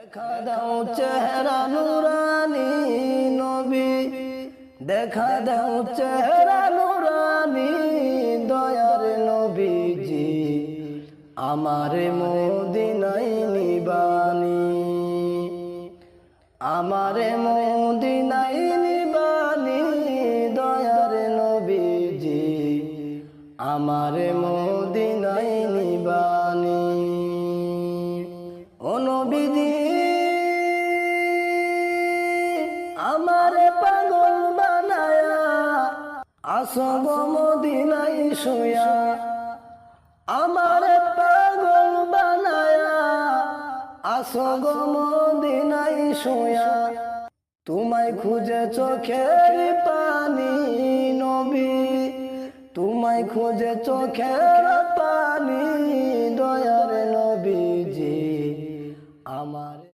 দেখা দাও চেহারা নুরানি নবী, দেখা দাও চেহারা নুরানি দয়ার নবীজি, আমার মদিনায় নিবানি, আমার মদিনায় নিবানি দয়ার নবীজি, আমার মদিনায় নিবানি। ও নবীজি আমারে পাগল বানায়া আসো গো মদিনায় শুয়া, আমারে পাগল বানায়া আসো গো মদিনায় শুয়া, তোমায় খুঁজে চোখের পানি নবী, তোমায় খুঁজে চোখের পানি